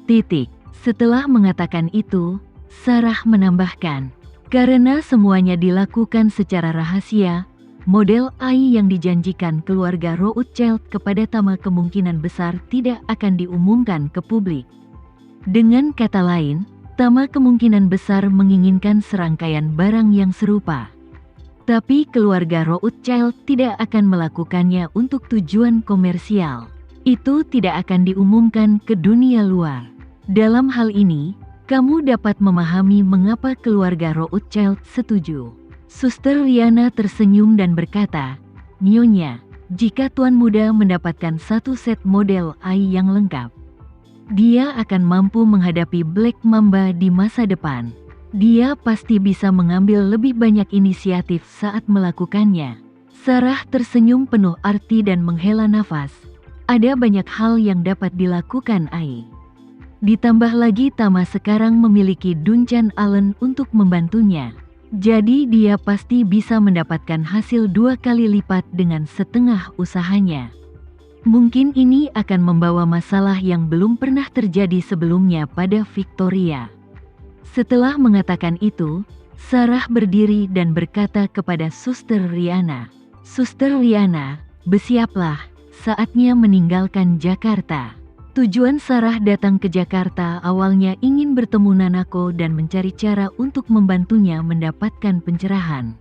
Titik. Setelah mengatakan itu, Sarah menambahkan, karena semuanya dilakukan secara rahasia, model AI yang dijanjikan keluarga Rothschild kepada Tama kemungkinan besar tidak akan diumumkan ke publik. Dengan kata lain, Tama kemungkinan besar menginginkan serangkaian barang yang serupa. Tapi keluarga Rothschild tidak akan melakukannya untuk tujuan komersial. Itu tidak akan diumumkan ke dunia luar. Dalam hal ini, kamu dapat memahami mengapa keluarga Rothschild setuju. Suster Rihanna tersenyum dan berkata, "Nyonya, jika Tuan Muda mendapatkan satu set model AI yang lengkap, dia akan mampu menghadapi Black Mamba di masa depan. Dia pasti bisa mengambil lebih banyak inisiatif saat melakukannya." Sarah tersenyum penuh arti dan menghela nafas. Ada banyak hal yang dapat dilakukan AI. Ditambah lagi Tama sekarang memiliki Duncan Allen untuk membantunya. Jadi dia pasti bisa mendapatkan hasil 2 kali lipat dengan setengah usahanya. Mungkin ini akan membawa masalah yang belum pernah terjadi sebelumnya pada Victoria. Setelah mengatakan itu, Sarah berdiri dan berkata kepada Suster Rihanna, "Suster Rihanna, bersiaplah, saatnya meninggalkan Jakarta." Tujuan Sarah datang ke Jakarta awalnya ingin bertemu Nanako dan mencari cara untuk membantunya mendapatkan pencerahan.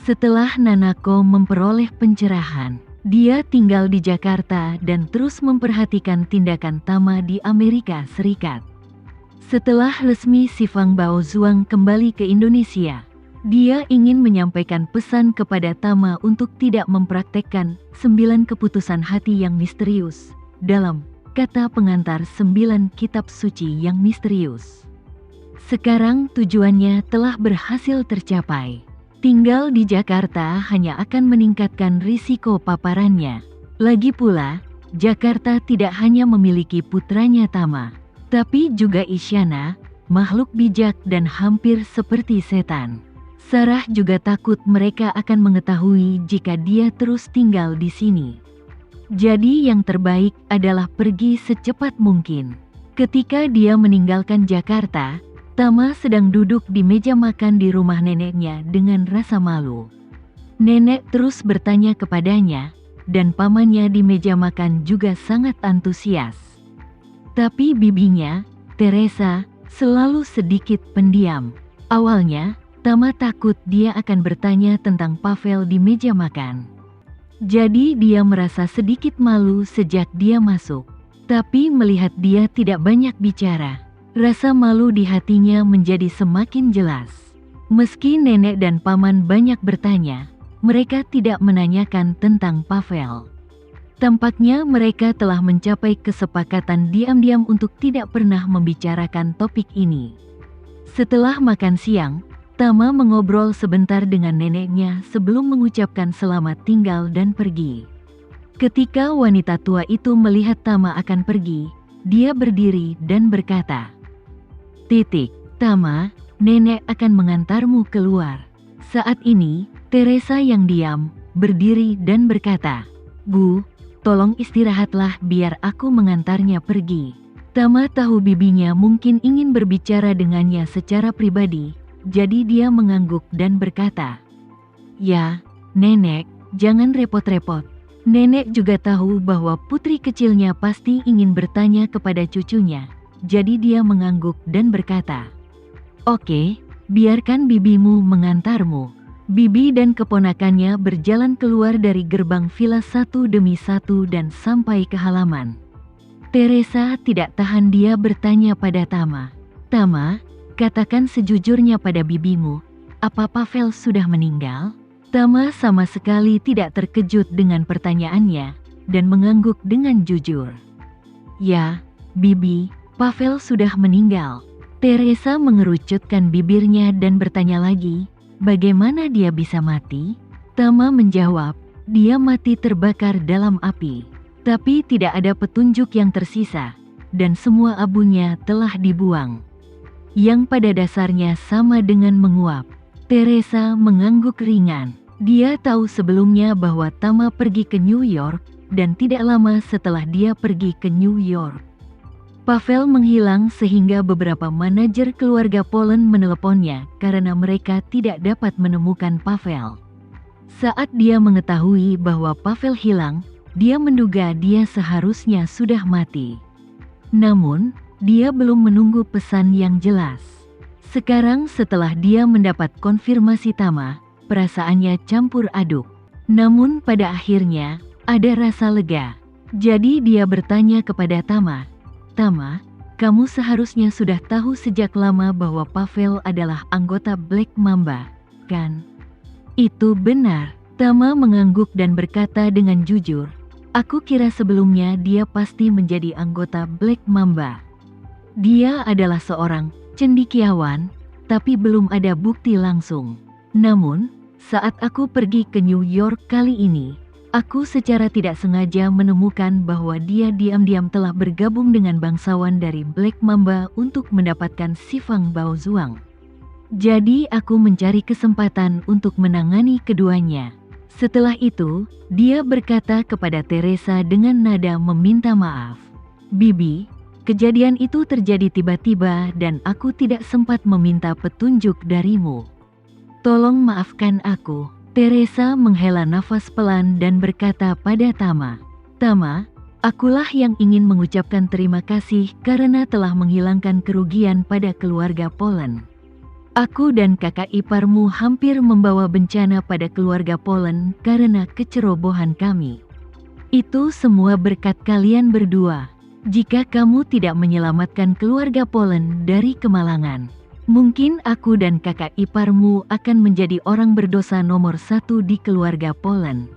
Setelah Nanako memperoleh pencerahan, dia tinggal di Jakarta dan terus memperhatikan tindakan Tama di Amerika Serikat. Setelah resmi si Fang Baozuang kembali ke Indonesia, dia ingin menyampaikan pesan kepada Tama untuk tidak mempraktekkan 9 keputusan hati yang misterius dalam kata pengantar 9 kitab suci yang misterius. Sekarang tujuannya telah berhasil tercapai. Tinggal di Jakarta hanya akan meningkatkan risiko paparannya. Lagi pula, Jakarta tidak hanya memiliki putranya Tama, tapi juga Isyana, makhluk bijak dan hampir seperti setan. Sarah juga takut mereka akan mengetahui jika dia terus tinggal di sini. Jadi yang terbaik adalah pergi secepat mungkin. Ketika dia meninggalkan Jakarta, Tama sedang duduk di meja makan di rumah neneknya dengan rasa malu. Nenek terus bertanya kepadanya, dan pamannya di meja makan juga sangat antusias. Tapi bibinya, Teresa, selalu sedikit pendiam. Awalnya, Tama takut dia akan bertanya tentang Pavel di meja makan. Jadi dia merasa sedikit malu sejak dia masuk. Tapi melihat dia tidak banyak bicara, rasa malu di hatinya menjadi semakin jelas. Meski nenek dan paman banyak bertanya, mereka tidak menanyakan tentang Pavel. Tampaknya mereka telah mencapai kesepakatan diam-diam untuk tidak pernah membicarakan topik ini. Setelah makan siang, Tama mengobrol sebentar dengan neneknya sebelum mengucapkan selamat tinggal dan pergi. Ketika wanita tua itu melihat Tama akan pergi, dia berdiri dan berkata, "Tama, nenek akan mengantarmu keluar." Saat ini, Teresa yang diam, berdiri dan berkata, "Bu, tolong istirahatlah biar aku mengantarnya pergi." Tama tahu bibinya mungkin ingin berbicara dengannya secara pribadi. Jadi dia mengangguk dan berkata, "Ya, nenek, jangan repot-repot." Nenek juga tahu bahwa putri kecilnya pasti ingin bertanya kepada cucunya. Jadi dia mengangguk dan berkata, "Oke, biarkan bibimu mengantarmu." Bibi dan keponakannya berjalan keluar dari gerbang villa satu demi satu dan sampai ke halaman. Teresa tidak tahan dia bertanya pada Tama, "Tama, katakan sejujurnya pada bibimu, apa Pavel sudah meninggal?" Tama sama sekali tidak terkejut dengan pertanyaannya, dan mengangguk dengan jujur. "Ya, Bibi, Pavel sudah meninggal." Teresa mengerucutkan bibirnya dan bertanya lagi, "Bagaimana dia bisa mati?" Tama menjawab, "Dia mati terbakar dalam api. Tapi tidak ada petunjuk yang tersisa, dan semua abunya telah dibuang." Yang pada dasarnya sama dengan menguap. Teresa mengangguk ringan. Dia tahu sebelumnya bahwa Tama pergi ke New York, dan tidak lama setelah dia pergi ke New York, Pavel menghilang sehingga beberapa manajer keluarga Poland meneleponnya karena mereka tidak dapat menemukan Pavel. Saat dia mengetahui bahwa Pavel hilang, dia menduga dia seharusnya sudah mati. Namun, dia belum menunggu pesan yang jelas. Sekarang setelah dia mendapat konfirmasi Tama, perasaannya campur aduk. Namun pada akhirnya, ada rasa lega. Jadi dia bertanya kepada Tama, "Tama, kamu seharusnya sudah tahu sejak lama bahwa Pavel adalah anggota Black Mamba, kan?" "Itu benar." Tama mengangguk dan berkata dengan jujur, "Aku kira sebelumnya dia pasti menjadi anggota Black Mamba. Dia adalah seorang cendekiawan, tapi belum ada bukti langsung. Namun, saat aku pergi ke New York kali ini, aku secara tidak sengaja menemukan bahwa dia diam-diam telah bergabung dengan bangsawan dari Black Mamba untuk mendapatkan Sifang Baozuang. Jadi aku mencari kesempatan untuk menangani keduanya." Setelah itu, dia berkata kepada Teresa dengan nada meminta maaf, "Bibi, kejadian itu terjadi tiba-tiba dan aku tidak sempat meminta petunjuk darimu. Tolong maafkan aku." Teresa menghela nafas pelan dan berkata pada Tama, "Tama, akulah yang ingin mengucapkan terima kasih karena telah menghilangkan kerugian pada keluarga Poland. Aku dan kakak iparmu hampir membawa bencana pada keluarga Poland karena kecerobohan kami. Itu semua berkat kalian berdua. Jika kamu tidak menyelamatkan keluarga Poland dari kemalangan, mungkin aku dan kakak iparmu akan menjadi orang berdosa nomor 1 di keluarga Poland."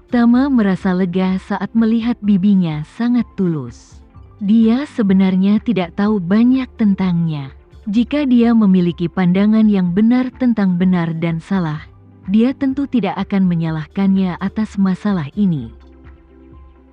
Tama merasa lega saat melihat bibinya sangat tulus. Dia sebenarnya tidak tahu banyak tentangnya. Jika dia memiliki pandangan yang benar tentang benar dan salah, dia tentu tidak akan menyalahkannya atas masalah ini.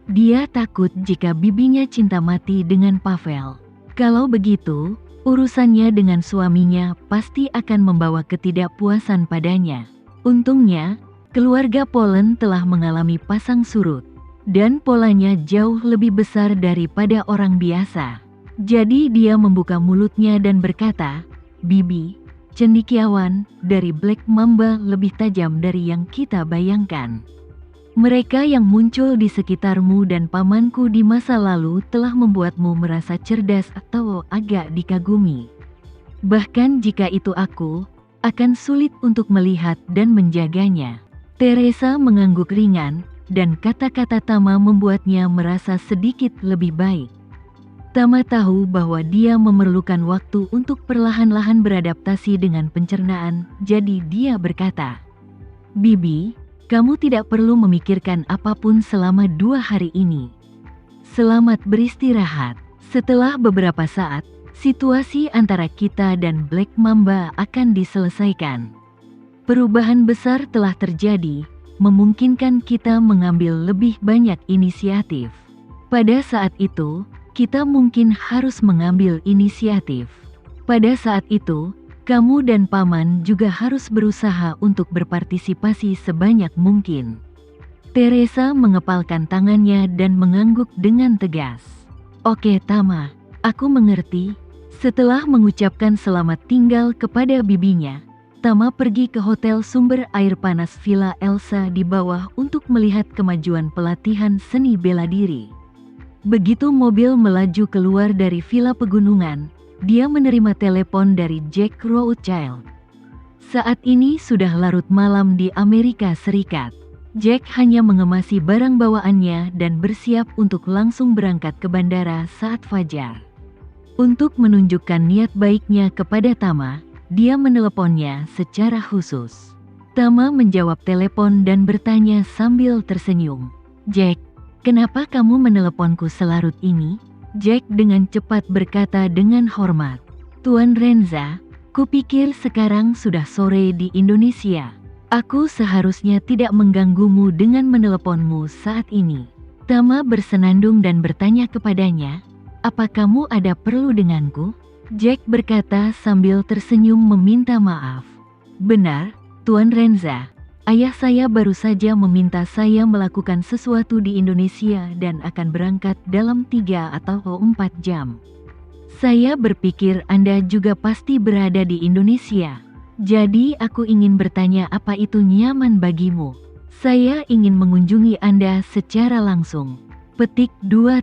Dia takut jika bibinya cinta mati dengan Pavel. Kalau begitu, urusannya dengan suaminya pasti akan membawa ketidakpuasan padanya. Untungnya, keluarga Poland telah mengalami pasang surut, dan polanya jauh lebih besar daripada orang biasa. Jadi dia membuka mulutnya dan berkata, "Bibi, cendekiawan dari Black Mamba lebih tajam dari yang kita bayangkan. Mereka yang muncul di sekitarmu dan pamanku di masa lalu telah membuatmu merasa cerdas atau agak dikagumi. Bahkan jika itu aku, akan sulit untuk melihat dan menjaganya." Teresa mengangguk ringan, dan kata-kata Tama membuatnya merasa sedikit lebih baik. Tama tahu bahwa dia memerlukan waktu untuk perlahan-lahan beradaptasi dengan pencernaan, jadi dia berkata, "Bibi, kamu tidak perlu memikirkan apapun selama 2 hari ini. Selamat beristirahat." Setelah beberapa saat, situasi antara kita dan Black Mamba akan diselesaikan. Perubahan besar telah terjadi, memungkinkan kita mengambil lebih banyak inisiatif. Pada saat itu, kita mungkin harus mengambil inisiatif. Pada saat itu, kamu dan paman juga harus berusaha untuk berpartisipasi sebanyak mungkin. Teresa mengepalkan tangannya dan mengangguk dengan tegas. "Oke Tama, aku mengerti." Setelah mengucapkan selamat tinggal kepada bibinya, Tama pergi ke Hotel Sumber Air Panas Villa Elsa di bawah untuk melihat kemajuan pelatihan seni bela diri. Begitu mobil melaju keluar dari villa pegunungan, dia menerima telepon dari Jack Rothschild. Saat ini sudah larut malam di Amerika Serikat. Jack hanya mengemasi barang bawaannya dan bersiap untuk langsung berangkat ke bandara saat fajar. Untuk menunjukkan niat baiknya kepada Tama, dia meneleponnya secara khusus. Tama menjawab telepon dan bertanya sambil tersenyum, "Jack, kenapa kamu meneleponku selarut ini?" Jack dengan cepat berkata dengan hormat, "Tuan Renza, kupikir sekarang sudah sore di Indonesia. Aku seharusnya tidak mengganggumu dengan meneleponmu saat ini." Tama bersenandung dan bertanya kepadanya, "Apa kamu ada perlu denganku?" Jack berkata sambil tersenyum meminta maaf. "Benar, Tuan Renza. Ayah saya baru saja meminta saya melakukan sesuatu di Indonesia dan akan berangkat dalam 3 atau 4 jam. Saya berpikir Anda juga pasti berada di Indonesia. Jadi aku ingin bertanya apa itu nyaman bagimu. Saya ingin mengunjungi Anda secara langsung. Petik 2.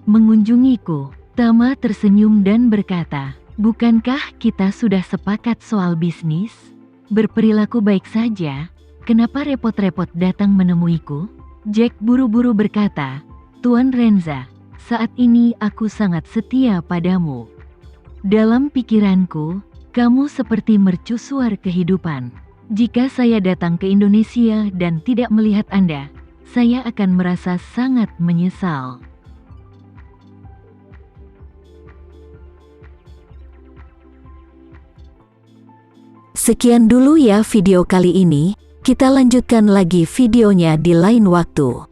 Mengunjungiku. Tama tersenyum dan berkata, bukankah kita sudah sepakat soal bisnis? Berperilaku baik saja. Kenapa repot-repot datang menemuiku? Jack buru-buru berkata, Tuan Renza, saat ini aku sangat setia padamu. Dalam pikiranku, kamu seperti mercusuar kehidupan. Jika saya datang ke Indonesia dan tidak melihat Anda, saya akan merasa sangat menyesal. Sekian dulu ya video kali ini. Kita lanjutkan lagi videonya di lain waktu.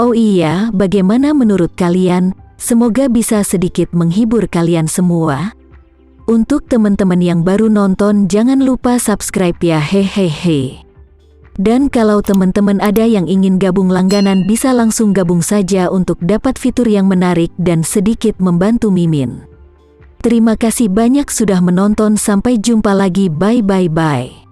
Oh iya, bagaimana menurut kalian? Semoga bisa sedikit menghibur kalian semua. Untuk teman-teman yang baru nonton, jangan lupa subscribe ya, hehehe. Dan kalau teman-teman ada yang ingin gabung langganan, bisa langsung gabung saja untuk dapat fitur yang menarik dan sedikit membantu Mimin. Terima kasih banyak sudah menonton, sampai jumpa lagi, bye.